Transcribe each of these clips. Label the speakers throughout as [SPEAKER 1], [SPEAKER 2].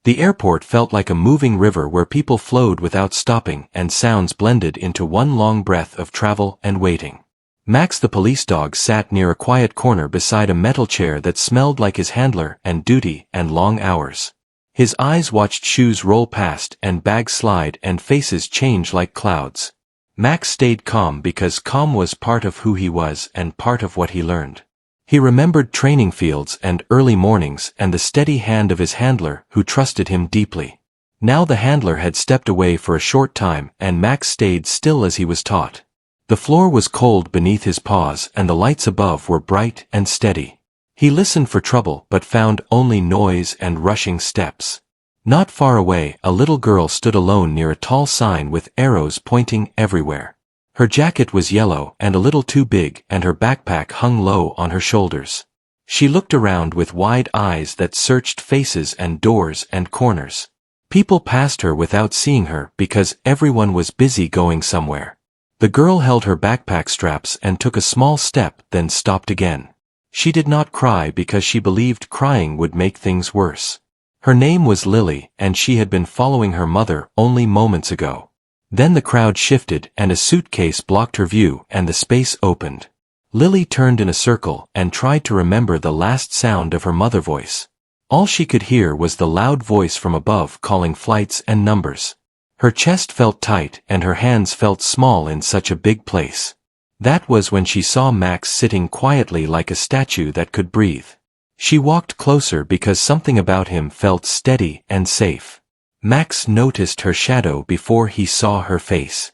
[SPEAKER 1] The airport felt like a moving river where people flowed without stopping and sounds blended into one long breath of travel and waiting. Max the police dog sat near a quiet corner beside a metal chair that smelled like his handler and duty and long hours. His eyes watched shoes roll past and bags slide and faces change like clouds. Max stayed calm because calm was part of who he was and part of what he learned. He remembered training fields and early mornings and the steady hand of his handler who trusted him deeply. Now the handler had stepped away for a short time and Max stayed still as he was taught. The floor was cold beneath his paws and the lights above were bright and steady. He listened for trouble but found only noise and rushing steps. Not far away, a little girl stood alone near a tall sign with arrows pointing everywhere. Her jacket was yellow and a little too big and her backpack hung low on her shoulders. She looked around with wide eyes that searched faces and doors and corners. People passed her without seeing her because everyone was busy going somewhere. The girl held her backpack straps and took a small step, then stopped again. She did not cry because she believed crying would make things worse. Her name was Lily, and she had been following her mother only moments ago. Then the crowd shifted and a suitcase blocked her view and the space opened. Lily turned in a circle and tried to remember the last sound of her mother voice. All she could hear was the loud voice from above calling flights and numbers. Her chest felt tight and her hands felt small in such a big place. That was when she saw Max sitting quietly like a statue that could breathe. She walked closer because something about him felt steady and safe. Max noticed her shadow before he saw her face.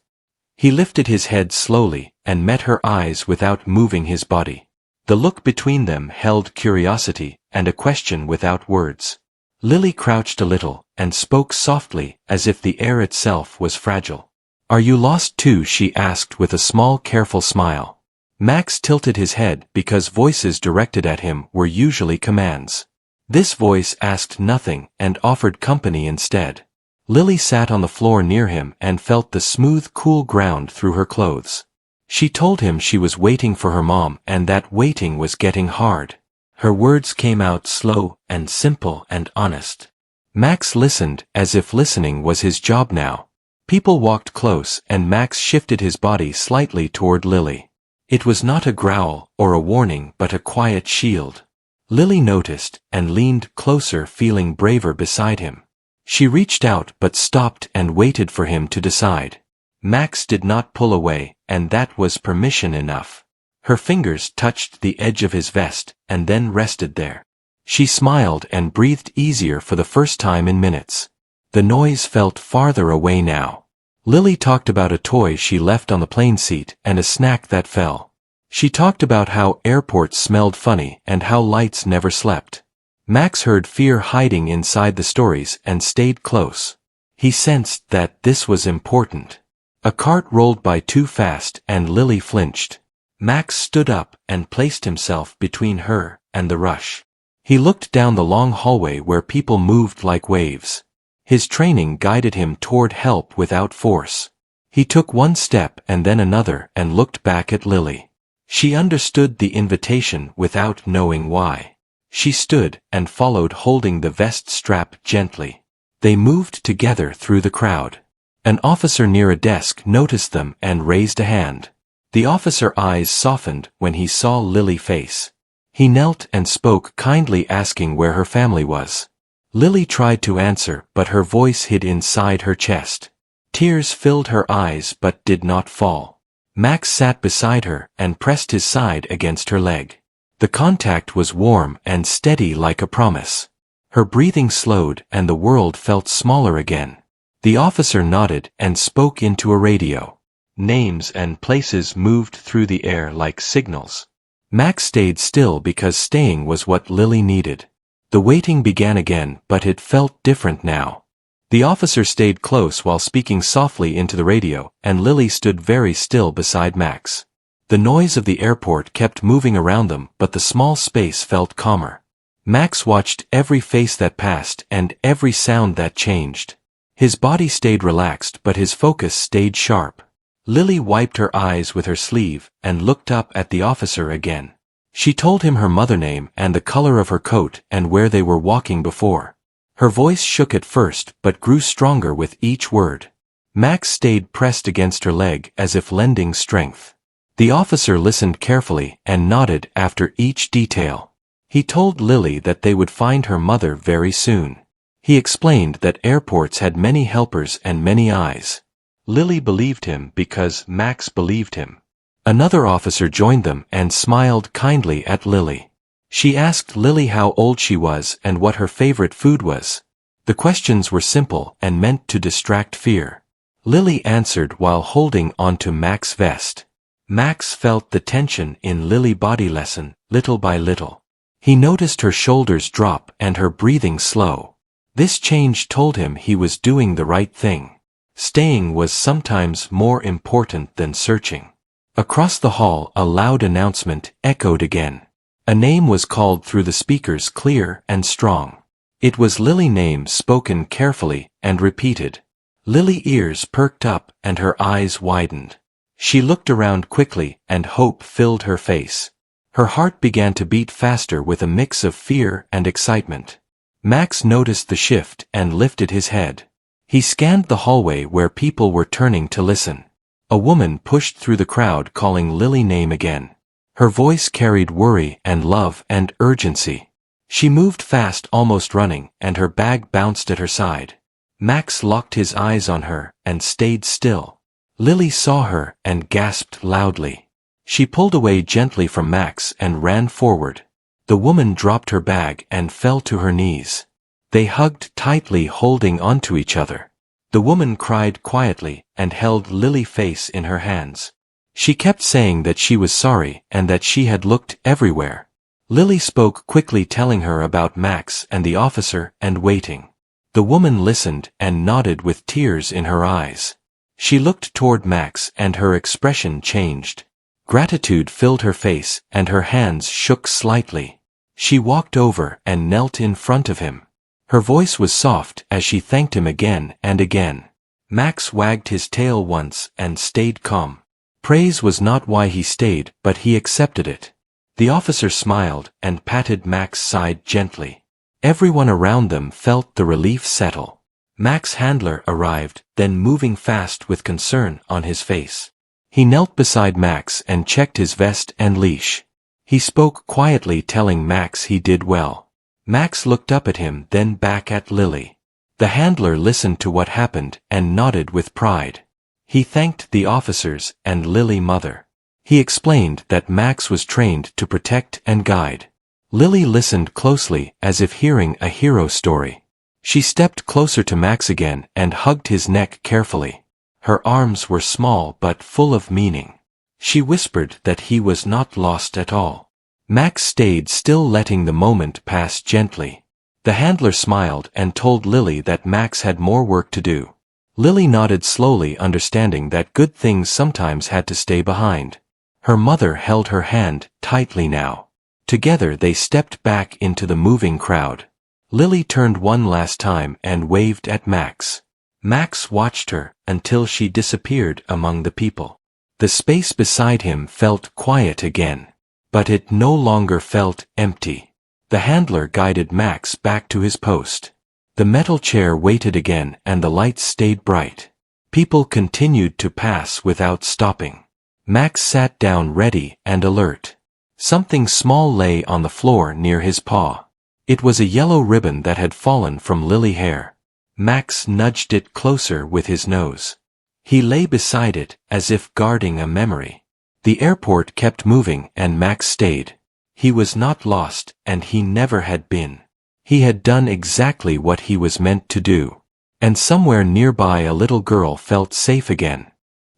[SPEAKER 1] He lifted his head slowly and met her eyes without moving his body. The look between them held curiosity and a question without words. Lily crouched a little and spoke softly as if the air itself was fragile. "Are you lost too?" she asked with a small careful smile. Max tilted his head because voices directed at him were usually commands. This voice asked nothing and offered company instead. Lily sat on the floor near him and felt the smooth, cool ground through her clothes. She told him she was waiting for her mom and that waiting was getting hard. Her words came out slow and simple and honest. Max listened as if listening was his job now. People walked close and Max shifted his body slightly toward Lily. It was not a growl or a warning but a quiet shield. Lily noticed and leaned closer, feeling braver beside him. She reached out but stopped and waited for him to decide. Max did not pull away, and that was permission enough. Her fingers touched the edge of his vest and then rested there. She smiled and breathed easier for the first time in minutes. The noise felt farther away now. Lily talked about a toy she left on the plane seat and a snack that fell. She talked about how airports smelled funny and how lights never slept. Max heard fear hiding inside the stories and stayed close. He sensed that this was important. A cart rolled by too fast and Lily flinched. Max stood up and placed himself between her and the rush. He looked down the long hallway where people moved like waves. His training guided him toward help without force. He took one step and then another and looked back at Lily. She understood the invitation without knowing why. She stood and followed, holding the vest strap gently. They moved together through the crowd. An officer near a desk noticed them and raised a hand. The officer's eyes softened when he saw Lily's face. He knelt and spoke kindly, asking where her family was. Lily tried to answer, but her voice hid inside her chest. Tears filled her eyes but did not fall. Max sat beside her and pressed his side against her leg. The contact was warm and steady like a promise. Her breathing slowed and the world felt smaller again. The officer nodded and spoke into a radio. Names and places moved through the air like signals. Max stayed still because staying was what Lily needed. The waiting began again, but it felt different now. The officer stayed close while speaking softly into the radio, and Lily stood very still beside Max. The noise of the airport kept moving around them, but the small space felt calmer. Max watched every face that passed and every sound that changed. His body stayed relaxed, but his focus stayed sharp. Lily wiped her eyes with her sleeve and looked up at the officer again. She told him her mother name and the color of her coat and where they were walking before. Her voice shook at first but grew stronger with each word. Max stayed pressed against her leg as if lending strength. The officer listened carefully and nodded after each detail. He told Lily that they would find her mother very soon. He explained that airports had many helpers and many eyes. Lily believed him because Max believed him. Another officer joined them and smiled kindly at Lily. She asked Lily how old she was and what her favorite food was. The questions were simple and meant to distract fear. Lily answered while holding onto Max's vest. Max felt the tension in Lily's body lessen, little by little. He noticed her shoulders drop and her breathing slow. This change told him he was doing the right thing. Staying was sometimes more important than searching. Across the hall, a loud announcement echoed again. A name was called through the speakers, clear and strong. It was Lily's name, spoken carefully and repeated. Lily's ears perked up and her eyes widened. She looked around quickly and hope filled her face. Her heart began to beat faster with a mix of fear and excitement. Max noticed the shift and lifted his head. He scanned the hallway where people were turning to listen. A woman pushed through the crowd calling Lily's name again. Her voice carried worry and love and urgency. She moved fast, almost running, and her bag bounced at her side. Max locked his eyes on her and stayed still. Lily saw her and gasped loudly. She pulled away gently from Max and ran forward. The woman dropped her bag and fell to her knees. They hugged tightly, holding onto each other. The woman cried quietly and held Lily's face in her hands. She kept saying that she was sorry and that she had looked everywhere. Lily spoke quickly, telling her about Max and the officer and waiting. The woman listened and nodded with tears in her eyes. She looked toward Max and her expression changed. Gratitude filled her face and her hands shook slightly. She walked over and knelt in front of him. Her voice was soft as she thanked him again and again. Max wagged his tail once and stayed calm. Praise was not why he stayed, but he accepted it. The officer smiled and patted Max's side gently. Everyone around them felt the relief settle. Max's handler arrived, then moving fast with concern on his face. He knelt beside Max and checked his vest and leash. He spoke quietly, telling Max he did well. Max looked up at him, then back at Lily. The handler listened to what happened and nodded with pride. He thanked the officers and Lily's mother. He explained that Max was trained to protect and guide. Lily listened closely as if hearing a hero story. She stepped closer to Max again and hugged his neck carefully. Her arms were small but full of meaning. She whispered that he was not lost at all. Max stayed still, letting the moment pass gently. The handler smiled and told Lily that Max had more work to do. Lily nodded slowly, understanding that good things sometimes had to stay behind. Her mother held her hand tightly now. Together they stepped back into the moving crowd. Lily turned one last time and waved at Max. Max watched her until she disappeared among the people. The space beside him felt quiet again. But it no longer felt empty. The handler guided Max back to his post. The metal chair waited again and the lights stayed bright. People continued to pass without stopping. Max sat down, ready and alert. Something small lay on the floor near his paw. It was a yellow ribbon that had fallen from Lily's hair. Max nudged it closer with his nose. He lay beside it as if guarding a memory. The airport kept moving and Max stayed. He was not lost, and he never had been. He had done exactly what he was meant to do. And somewhere nearby a little girl felt safe again.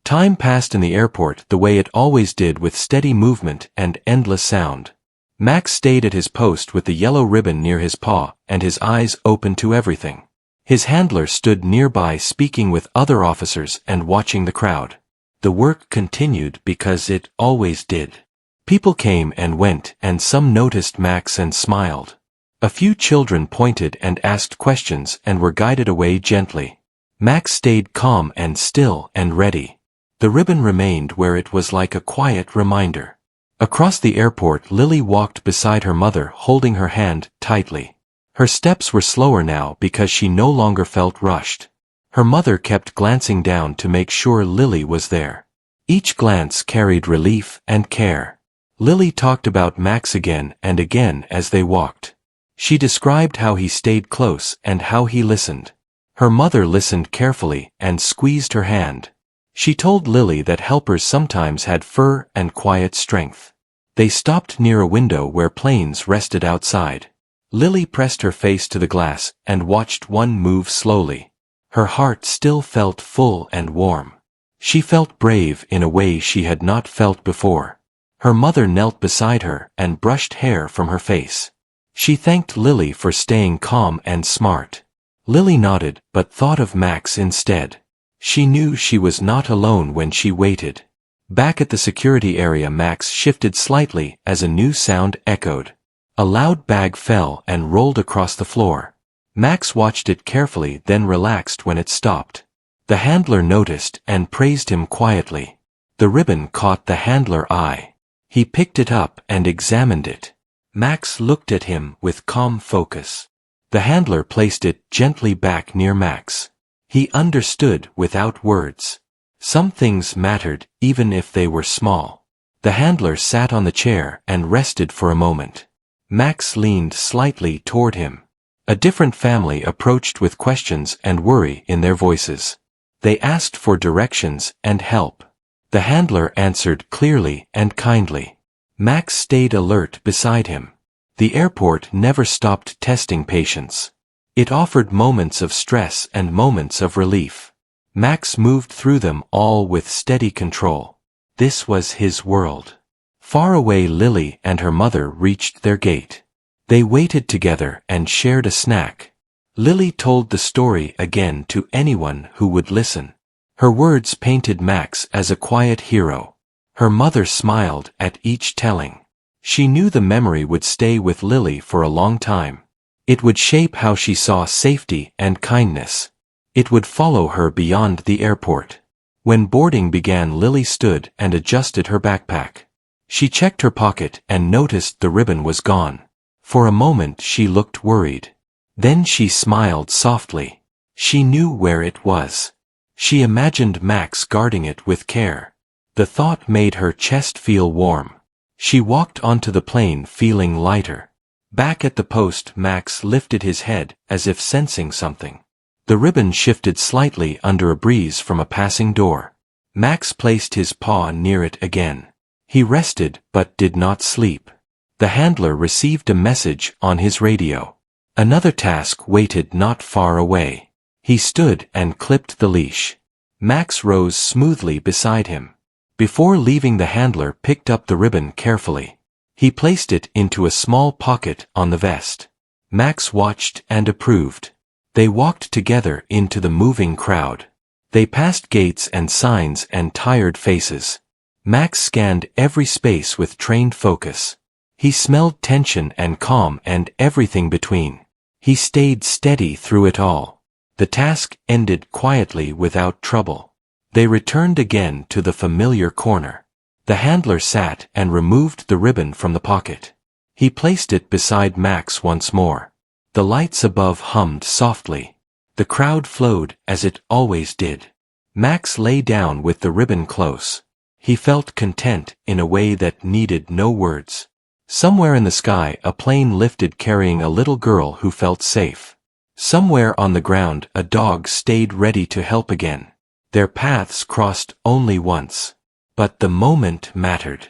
[SPEAKER 1] Time passed in the airport the way it always did, with steady movement and endless sound. Max stayed at his post with the yellow ribbon near his paw and his eyes open to everything. His handler stood nearby, speaking with other officers and watching the crowd. The work continued because it always did. People came and went, and some noticed Max and smiled. A few children pointed and asked questions and were guided away gently. Max stayed calm and still and ready. The ribbon remained where it was, like a quiet reminder. Across the airport, Lily walked beside her mother, holding her hand tightly. Her steps were slower now because she no longer felt rushed. Her mother kept glancing down to make sure Lily was there. Each glance carried relief and care. Lily talked about Max again and again as they walked. She described how he stayed close and how he listened. Her mother listened carefully and squeezed her hand. She told Lily that helpers sometimes had fur and quiet strength. They stopped near a window where planes rested outside. Lily pressed her face to the glass and watched one move slowly. Her heart still felt full and warm. She felt brave in a way she had not felt before. Her mother knelt beside her and brushed hair from her face. She thanked Lily for staying calm and smart. Lily nodded but thought of Max instead. She knew she was not alone when she waited. Back at the security area, Max shifted slightly as a new sound echoed. A loud bag fell and rolled across the floor. Max watched it carefully, then relaxed when it stopped. The handler noticed and praised him quietly. The ribbon caught the handler's eye. He picked it up and examined it. Max looked at him with calm focus. The handler placed it gently back near Max. He understood without words. Some things mattered even if they were small. The handler sat on the chair and rested for a moment. Max leaned slightly toward him. A different family approached with questions and worry in their voices. They asked for directions and help. The handler answered clearly and kindly. Max stayed alert beside him. The airport never stopped testing patience. It offered moments of stress and moments of relief. Max moved through them all with steady control. This was his world. Far away, Lily and her mother reached their gate. They waited together and shared a snack. Lily told the story again to anyone who would listen. Her words painted Max as a quiet hero. Her mother smiled at each telling. She knew the memory would stay with Lily for a long time. It would shape how she saw safety and kindness. It would follow her beyond the airport. When boarding began, Lily stood and adjusted her backpack. She checked her pocket and noticed the ribbon was gone. For a moment she looked worried. Then she smiled softly. She knew where it was. She imagined Max guarding it with care. The thought made her chest feel warm. She walked onto the plane feeling lighter. Back at the post, Max lifted his head as if sensing something. The ribbon shifted slightly under a breeze from a passing door. Max placed his paw near it again. He rested but did not sleep. The handler received a message on his radio. Another task waited not far away. He stood and clipped the leash. Max rose smoothly beside him. Before leaving, the handler picked up the ribbon carefully. He placed it into a small pocket on the vest. Max watched and approved. They walked together into the moving crowd. They passed gates and signs and tired faces. Max scanned every space with trained focus. He smelled tension and calm and everything between. He stayed steady through it all. The task ended quietly without trouble. They returned again to the familiar corner. The handler sat and removed the ribbon from the pocket. He placed it beside Max once more. The lights above hummed softly. The crowd flowed as it always did. Max lay down with the ribbon close. He felt content in a way that needed no words. Somewhere in the sky, a plane lifted carrying a little girl who felt safe. Somewhere on the ground, a dog stayed ready to help again. Their paths crossed only once. But the moment mattered.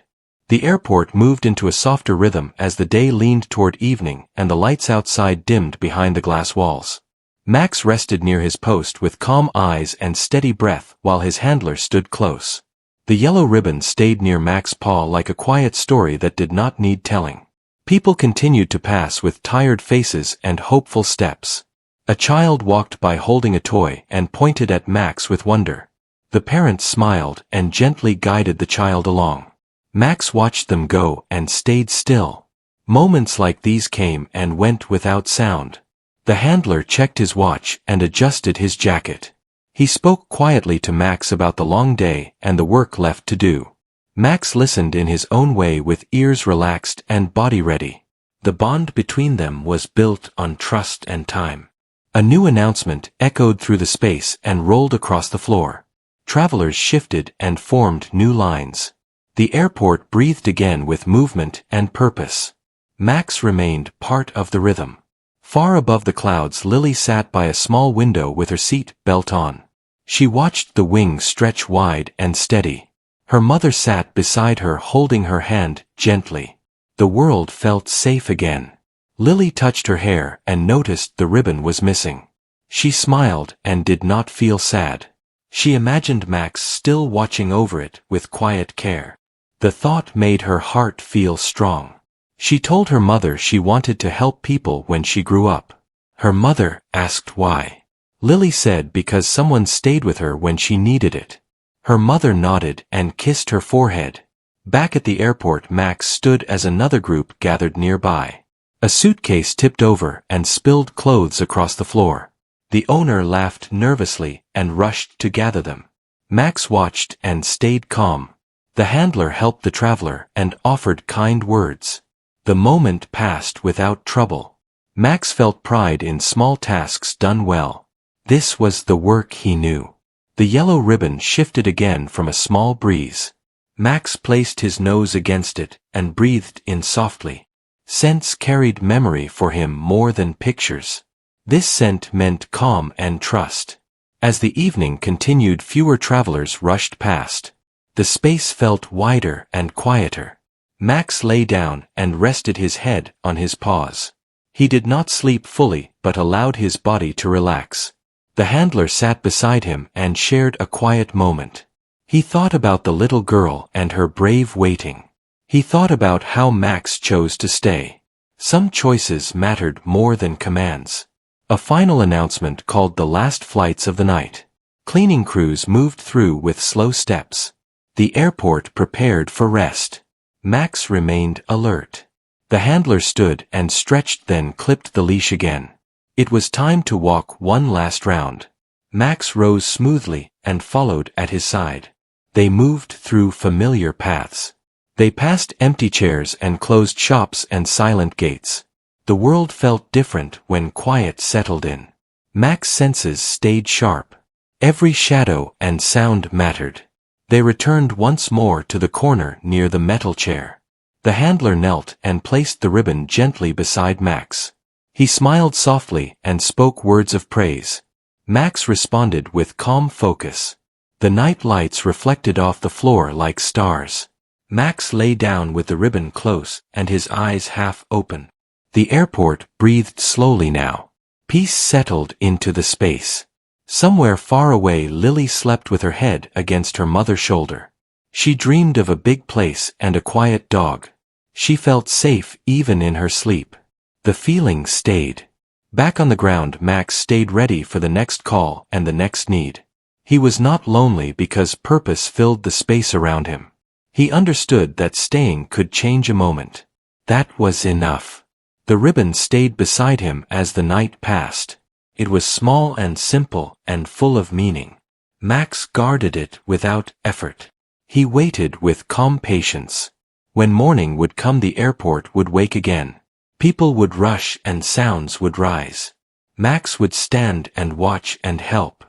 [SPEAKER 1] The airport moved into a softer rhythm as the day leaned toward evening and the lights outside dimmed behind the glass walls. Max rested near his post with calm eyes and steady breath while his handler stood close. The yellow ribbon stayed near Max's paw like a quiet story that did not need telling. People continued to pass with tired faces and hopeful steps. A child walked by holding a toy and pointed at Max with wonder. The parent smiled and gently guided the child along. Max watched them go and stayed still. Moments like these came and went without sound. The handler checked his watch and adjusted his jacket. He spoke quietly to Max about the long day and the work left to do. Max listened in his own way with ears relaxed and body ready. The bond between them was built on trust and time. A new announcement echoed through the space and rolled across the floor. Travelers shifted and formed new lines. The airport breathed again with movement and purpose. Max remained part of the rhythm. Far above the clouds, Lily sat by a small window with her seat belt on. She watched the wings stretch wide and steady. Her mother sat beside her, holding her hand gently. The world felt safe again. Lily touched her hair and noticed the ribbon was missing. She smiled and did not feel sad. She imagined Max still watching over it with quiet care. The thought made her heart feel strong. She told her mother she wanted to help people when she grew up. Her mother asked why. Lily said because someone stayed with her when she needed it. Her mother nodded and kissed her forehead. Back at the airport, Max stood as another group gathered nearby. A suitcase tipped over and spilled clothes across the floor. The owner laughed nervously and rushed to gather them. Max watched and stayed calm. The handler helped the traveler and offered kind words. The moment passed without trouble. Max felt pride in small tasks done well. This was the work he knew. The yellow ribbon shifted again from a small breeze. Max placed his nose against it and breathed in softly. Scents carried memory for him more than pictures. This scent meant calm and trust. As the evening continued, fewer travelers rushed past. The space felt wider and quieter. Max lay down and rested his head on his paws. He did not sleep fully but allowed his body to relax. The handler sat beside him and shared a quiet moment. He thought about the little girl and her brave waiting. He thought about how Max chose to stay. Some choices mattered more than commands. A final announcement called the last flights of the night. Cleaning crews moved through with slow steps. The airport prepared for rest. Max remained alert. The handler stood and stretched, then clipped the leash again. It was time to walk one last round. Max rose smoothly and followed at his side. They moved through familiar paths. They passed empty chairs and closed shops and silent gates. The world felt different when quiet settled in. Max's senses stayed sharp. Every shadow and sound mattered. They returned once more to the corner near the metal chair. The handler knelt and placed the ribbon gently beside Max. He smiled softly and spoke words of praise. Max responded with calm focus. The night lights reflected off the floor like stars. Max lay down with the ribbon close and his eyes half open. The airport breathed slowly now. Peace settled into the space. Somewhere far away, Lily slept with her head against her mother's shoulder. She dreamed of a big place and a quiet dog. She felt safe even in her sleep. The feeling stayed. Back on the ground, Max stayed ready for the next call and the next need. He was not lonely because purpose filled the space around him. He understood that staying could change a moment. That was enough. The ribbon stayed beside him as the night passed. It was small and simple and full of meaning. Max guarded it without effort. He waited with calm patience. When morning would come, the airport would wake again. People would rush and sounds would rise. Max would stand and watch and help.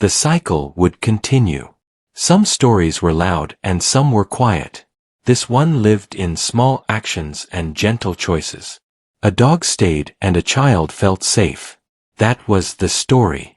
[SPEAKER 1] The cycle would continue. Some stories were loud and some were quiet. This one lived in small actions and gentle choices. A dog stayed and a child felt safe. That was the story.